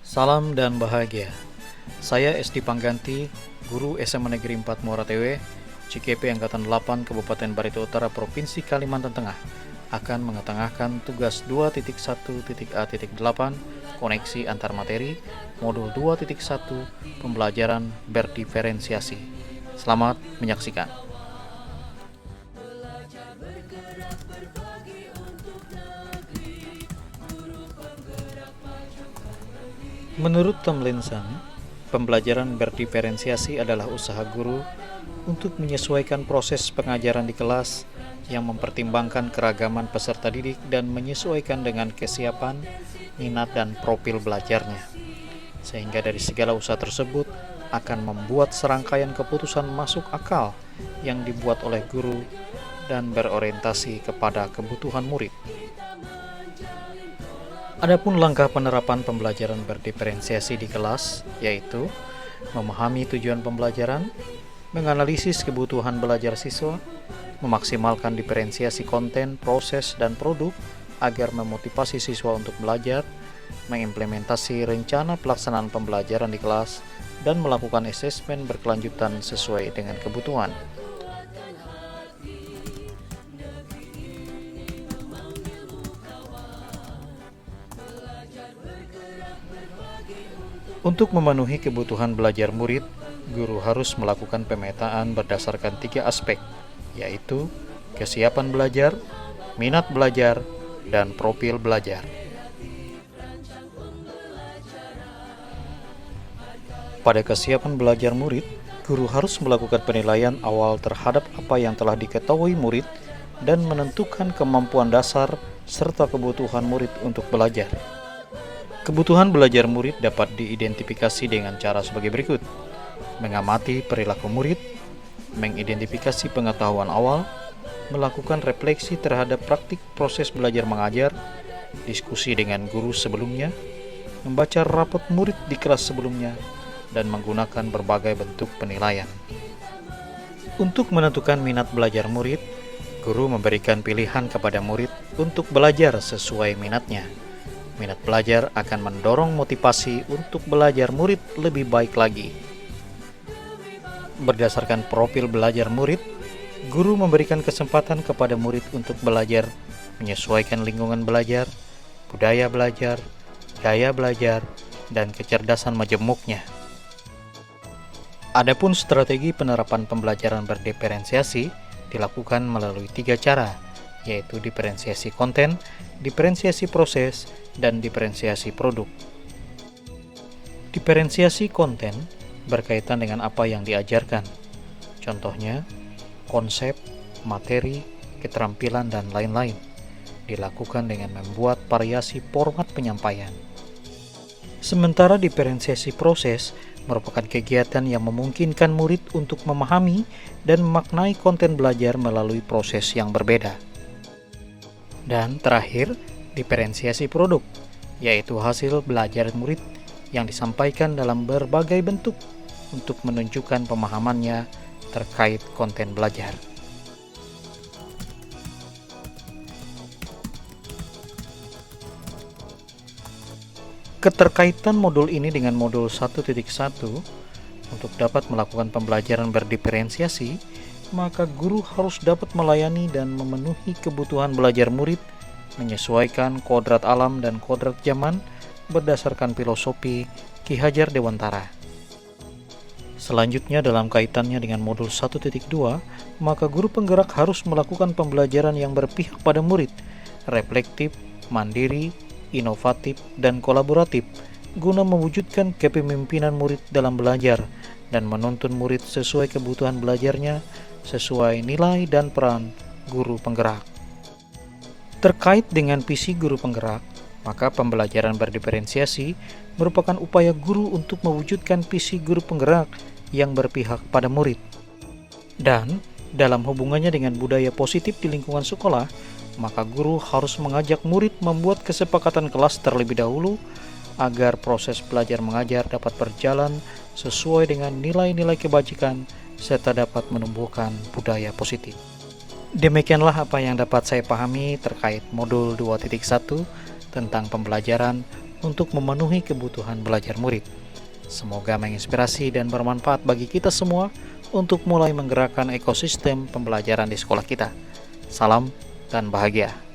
Salam dan bahagia. Saya SD Pangganti, guru SMA Negeri 4 Muara Tewe, CKP Angkatan 8 Kabupaten Barito Utara Provinsi Kalimantan Tengah akan mengetengahkan tugas 2.1.A.8 koneksi antar materi modul 2.1 pembelajaran berdiferensiasi. Selamat menyaksikan. Menurut Tomlinson, pembelajaran berdiferensiasi adalah usaha guru untuk menyesuaikan proses pengajaran di kelas yang mempertimbangkan keragaman peserta didik dan menyesuaikan dengan kesiapan, minat, dan profil belajarnya. Sehingga dari segala usaha tersebut akan membuat serangkaian keputusan masuk akal yang dibuat oleh guru dan berorientasi kepada kebutuhan murid. Adapun langkah penerapan pembelajaran berdiferensiasi di kelas, yaitu memahami tujuan pembelajaran, menganalisis kebutuhan belajar siswa, memaksimalkan diferensiasi konten, proses, dan produk agar memotivasi siswa untuk belajar, mengimplementasi rencana pelaksanaan pembelajaran di kelas, dan melakukan asesmen berkelanjutan sesuai dengan kebutuhan. Untuk memenuhi kebutuhan belajar murid, guru harus melakukan pemetaan berdasarkan 3 aspek, yaitu kesiapan belajar, minat belajar, dan profil belajar. Pada kesiapan belajar murid, guru harus melakukan penilaian awal terhadap apa yang telah diketahui murid dan menentukan kemampuan dasar serta kebutuhan murid untuk belajar. Kebutuhan belajar murid dapat diidentifikasi dengan cara sebagai berikut: mengamati perilaku murid, mengidentifikasi pengetahuan awal, melakukan refleksi terhadap praktik proses belajar mengajar, diskusi dengan guru sebelumnya, membaca rapot murid di kelas sebelumnya, dan menggunakan berbagai bentuk penilaian. Untuk menentukan minat belajar murid, guru memberikan pilihan kepada murid untuk belajar sesuai minatnya. Minat belajar akan mendorong motivasi untuk belajar murid lebih baik lagi. Berdasarkan profil belajar murid, guru memberikan kesempatan kepada murid untuk belajar menyesuaikan lingkungan belajar, budaya belajar, gaya belajar, dan kecerdasan majemuknya. Adapun strategi penerapan pembelajaran berdiferensiasi dilakukan melalui 3 cara, yaitu diferensiasi konten, diferensiasi proses, dan diferensiasi produk. Diferensiasi konten berkaitan dengan apa yang diajarkan. Contohnya, konsep, materi, keterampilan, dan lain-lain. Dilakukan dengan membuat variasi format penyampaian. Sementara diferensiasi proses merupakan kegiatan yang memungkinkan murid untuk memahami dan memaknai konten belajar melalui proses yang berbeda. Dan terakhir, diferensiasi produk, yaitu hasil belajar murid yang disampaikan dalam berbagai bentuk untuk menunjukkan pemahamannya terkait konten belajar. Keterkaitan modul ini dengan modul 1.1 untuk dapat melakukan pembelajaran berdiferensiasi, maka guru harus dapat melayani dan memenuhi kebutuhan belajar murid menyesuaikan kodrat alam dan kodrat zaman berdasarkan filosofi Ki Hajar Dewantara. Selanjutnya, dalam kaitannya dengan modul 1.2, maka guru penggerak harus melakukan pembelajaran yang berpihak pada murid, reflektif, mandiri, inovatif, dan kolaboratif guna mewujudkan kepemimpinan murid dalam belajar dan menuntun murid sesuai kebutuhan belajarnya sesuai nilai dan peran guru penggerak. Terkait dengan visi guru penggerak, maka pembelajaran berdiferensiasi merupakan upaya guru untuk mewujudkan visi guru penggerak yang berpihak pada murid. Dan dalam hubungannya dengan budaya positif di lingkungan sekolah, maka guru harus mengajak murid membuat kesepakatan kelas terlebih dahulu agar proses belajar mengajar dapat berjalan sesuai dengan nilai-nilai kebajikan serta dapat menumbuhkan budaya positif. Demikianlah apa yang dapat saya pahami terkait modul 2.1 tentang pembelajaran untuk memenuhi kebutuhan belajar murid. Semoga menginspirasi dan bermanfaat bagi kita semua untuk mulai menggerakkan ekosistem pembelajaran di sekolah kita. Salam dan bahagia.